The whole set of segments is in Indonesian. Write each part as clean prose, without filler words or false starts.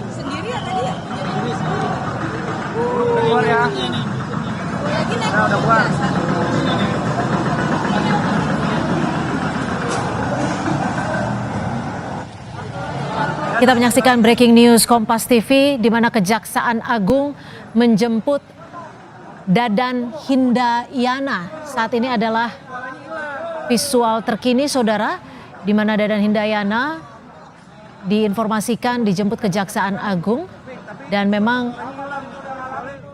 Sendiri ya tadi ya? Keluar ya. Lagi naik Udah mobil keluar. biasa. Kita menyaksikan breaking news Kompas TV di mana Kejaksaan Agung menjemput Dadan Hindayana. Saat ini adalah visual terkini saudara di mana Dadan Hindayana diinformasikan dijemput Kejaksaan Agung dan memang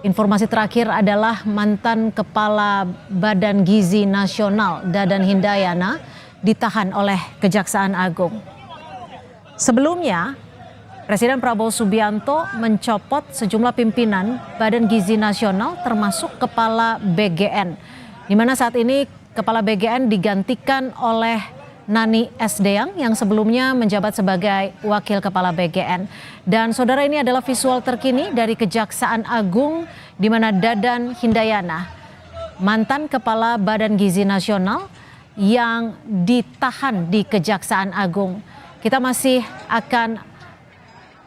informasi terakhir adalah mantan Kepala Badan Gizi Nasional Dadan Hindayana ditahan oleh Kejaksaan Agung. Sebelumnya, Presiden Prabowo Subianto mencopot sejumlah pimpinan Badan Gizi Nasional termasuk Kepala BGN. Di mana saat ini Kepala BGN digantikan oleh Nani Esdeyang yang sebelumnya menjabat sebagai Wakil Kepala BGN. Dan saudara, ini adalah visual terkini dari Kejaksaan Agung di mana Dadan Hindayana, mantan Kepala Badan Gizi Nasional yang ditahan di Kejaksaan Agung. Kita masih akan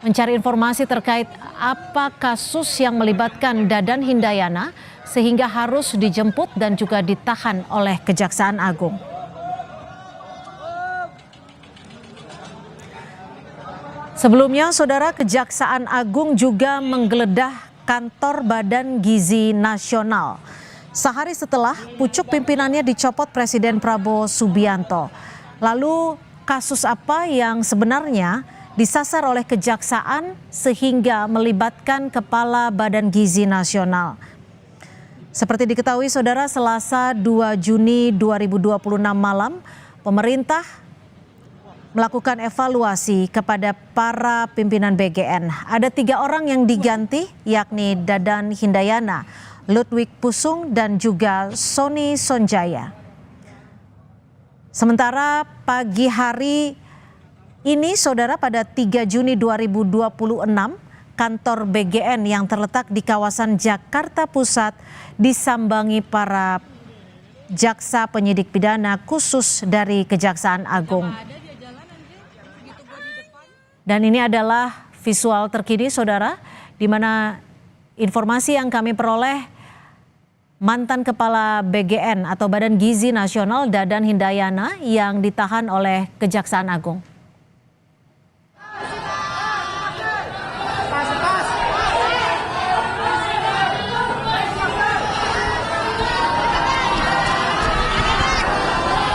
mencari informasi terkait apa kasus yang melibatkan Dadan Hindayana sehingga harus dijemput dan juga ditahan oleh Kejaksaan Agung. Sebelumnya, saudara, Kejaksaan Agung juga menggeledah kantor Badan Gizi Nasional sehari setelah pucuk pimpinannya dicopot Presiden Prabowo Subianto. Lalu kasus apa yang sebenarnya disasar oleh kejaksaan sehingga melibatkan Kepala Badan Gizi Nasional? Seperti diketahui saudara, Selasa 2 Juni 2026 malam, pemerintah melakukan evaluasi kepada para pimpinan BGN. Ada 3 orang yang diganti, yakni Dadan Hindayana, Ludwig Pusung, dan juga Sony Sonjaya. Sementara pagi hari ini saudara, pada 3 Juni 2026, kantor BGN yang terletak di kawasan Jakarta Pusat disambangi para jaksa penyidik pidana khusus dari Kejaksaan Agung. Dan ini adalah visual terkini saudara, di mana informasi yang kami peroleh, mantan Kepala BGN atau Badan Gizi Nasional Dadan Hindayana yang ditahan oleh Kejaksaan Agung.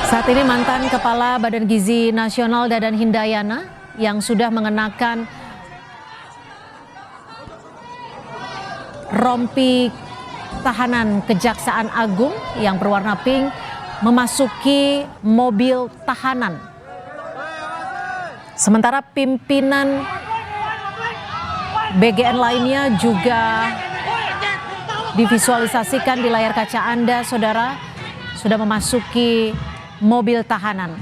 Saat ini mantan Kepala Badan Gizi Nasional Dadan Hindayana yang sudah mengenakan rompi tahanan Kejaksaan Agung yang berwarna pink memasuki mobil tahanan. Sementara pimpinan BGN lainnya juga divisualisasikan di layar kaca Anda saudara, sudah memasuki mobil tahanan.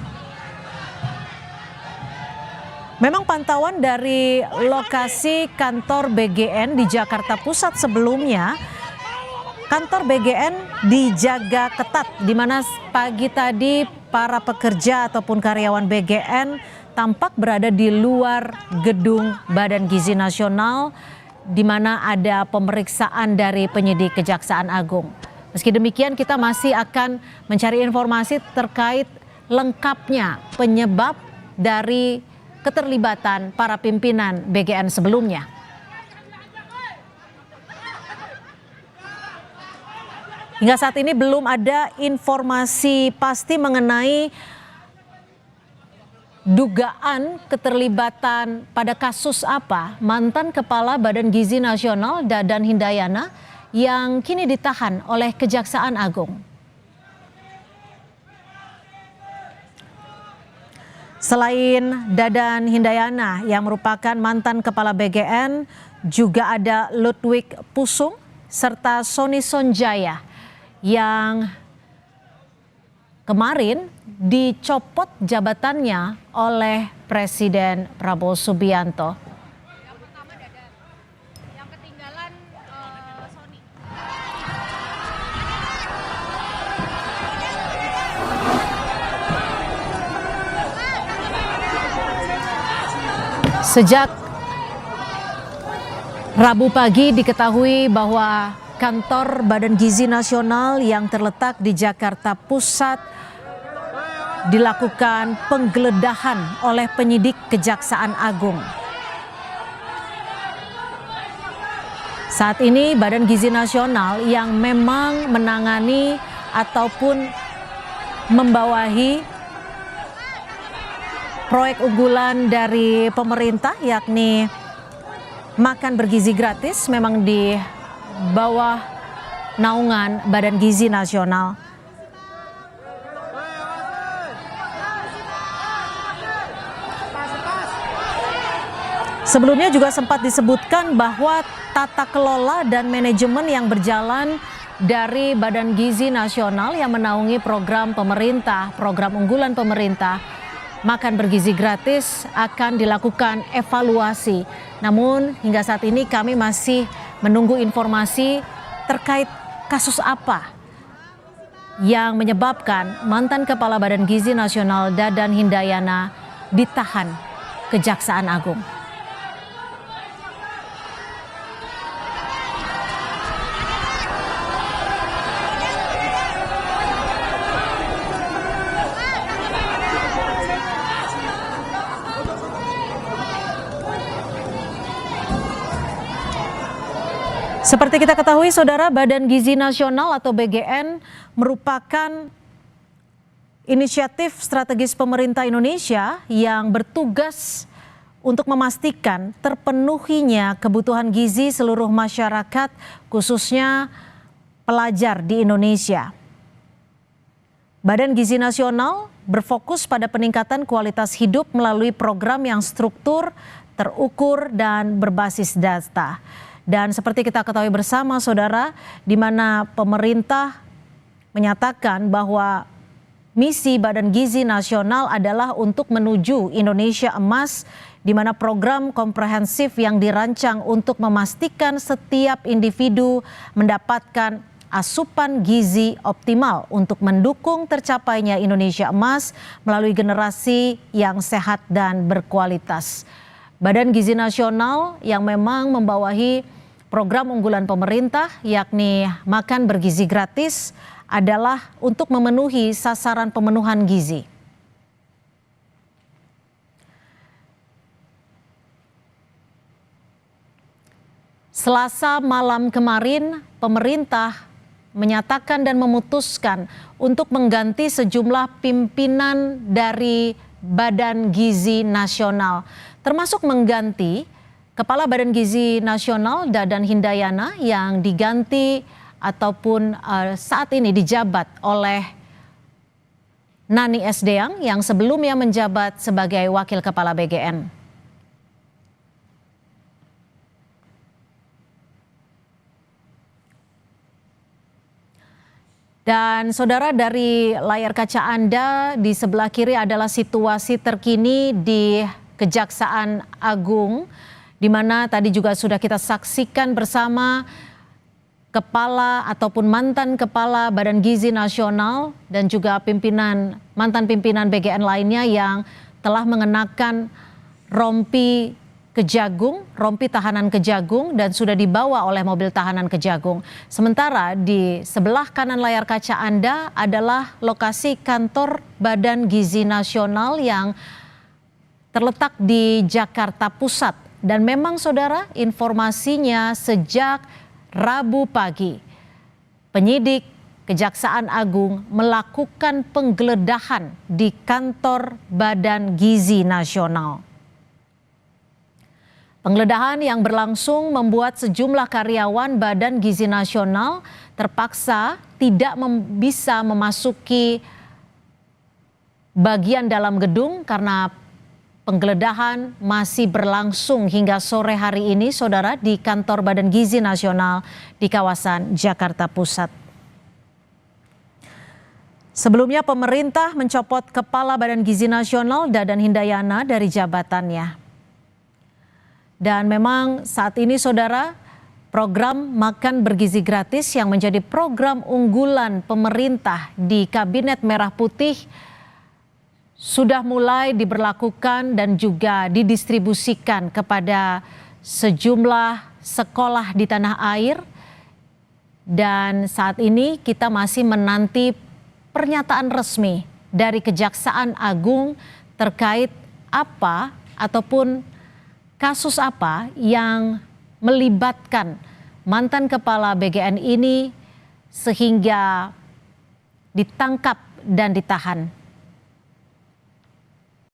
Memang pantauan dari lokasi kantor BGN di Jakarta Pusat sebelumnya, kantor BGN dijaga ketat, di mana pagi tadi para pekerja ataupun karyawan BGN tampak berada di luar gedung Badan Gizi Nasional, di mana ada pemeriksaan dari penyidik Kejaksaan Agung. Meski demikian, kita masih akan mencari informasi terkait lengkapnya penyebab dari keterlibatan para pimpinan BGN sebelumnya. Hingga saat ini belum ada informasi pasti mengenai dugaan keterlibatan pada kasus apa mantan Kepala Badan Gizi Nasional Dadan Hindayana yang kini ditahan oleh Kejaksaan Agung. Selain Dadan Hindayana yang merupakan mantan Kepala BGN, juga ada Ludwig Pusung serta Sony Sonjaya yang kemarin dicopot jabatannya oleh Presiden Prabowo Subianto. Sejak Rabu pagi diketahui bahwa kantor Badan Gizi Nasional yang terletak di Jakarta Pusat dilakukan penggeledahan oleh penyidik Kejaksaan Agung. Saat ini Badan Gizi Nasional yang memang menangani ataupun membawahi proyek unggulan dari pemerintah yakni makan bergizi gratis memang di bawah naungan Badan Gizi Nasional. Sebelumnya juga sempat disebutkan bahwa tata kelola dan manajemen yang berjalan dari Badan Gizi Nasional yang menaungi program pemerintah, program unggulan pemerintah, makan bergizi gratis akan dilakukan evaluasi. Namun hingga saat ini kami masih menunggu informasi terkait kasus apa yang menyebabkan mantan Kepala Badan Gizi Nasional Dadan Hindayana ditahan Kejaksaan Agung. Seperti kita ketahui, Saudara, Badan Gizi Nasional atau BGN merupakan inisiatif strategis pemerintah Indonesia yang bertugas untuk memastikan terpenuhinya kebutuhan gizi seluruh masyarakat, khususnya pelajar di Indonesia. Badan Gizi Nasional berfokus pada peningkatan kualitas hidup melalui program yang struktur, terukur, dan berbasis data. Dan seperti kita ketahui bersama, Saudara, di mana pemerintah menyatakan bahwa misi Badan Gizi Nasional adalah untuk menuju Indonesia Emas, di mana program komprehensif yang dirancang untuk memastikan setiap individu mendapatkan asupan gizi optimal untuk mendukung tercapainya Indonesia Emas melalui generasi yang sehat dan berkualitas. Badan Gizi Nasional yang memang membawahi program unggulan pemerintah yakni makan bergizi gratis adalah untuk memenuhi sasaran pemenuhan gizi. Selasa malam kemarin, pemerintah menyatakan dan memutuskan untuk mengganti sejumlah pimpinan dari Badan Gizi Nasional, termasuk mengganti Kepala Badan Gizi Nasional Dadan Hindayana yang diganti ataupun saat ini dijabat oleh Nani Esdeang yang sebelumnya menjabat sebagai Wakil Kepala BGN. Dan Saudara, dari layar kaca Anda di sebelah kiri adalah situasi terkini di Kejaksaan Agung, di mana tadi juga sudah kita saksikan bersama kepala ataupun mantan kepala Badan Gizi Nasional dan juga mantan pimpinan BGN lainnya yang telah mengenakan rompi Kejagung, rompi tahanan Kejagung, dan sudah dibawa oleh mobil tahanan Kejagung. Sementara di sebelah kanan layar kaca Anda adalah lokasi kantor Badan Gizi Nasional yang terletak di Jakarta Pusat. Dan memang Saudara, informasinya sejak Rabu pagi, penyidik Kejaksaan Agung melakukan penggeledahan di kantor Badan Gizi Nasional. Penggeledahan yang berlangsung membuat sejumlah karyawan Badan Gizi Nasional terpaksa tidak bisa memasuki bagian dalam gedung karena penggeledahan masih berlangsung hingga sore hari ini, Saudara, di kantor Badan Gizi Nasional di kawasan Jakarta Pusat. Sebelumnya pemerintah mencopot Kepala Badan Gizi Nasional Dadan Hindayana dari jabatannya. Dan memang saat ini, Saudara, program makan bergizi gratis yang menjadi program unggulan pemerintah di Kabinet Merah Putih sudah mulai diberlakukan dan juga didistribusikan kepada sejumlah sekolah di tanah air. Dan saat ini kita masih menanti pernyataan resmi dari Kejaksaan Agung terkait apa ataupun kasus apa yang melibatkan mantan kepala BGN ini sehingga ditangkap dan ditahan.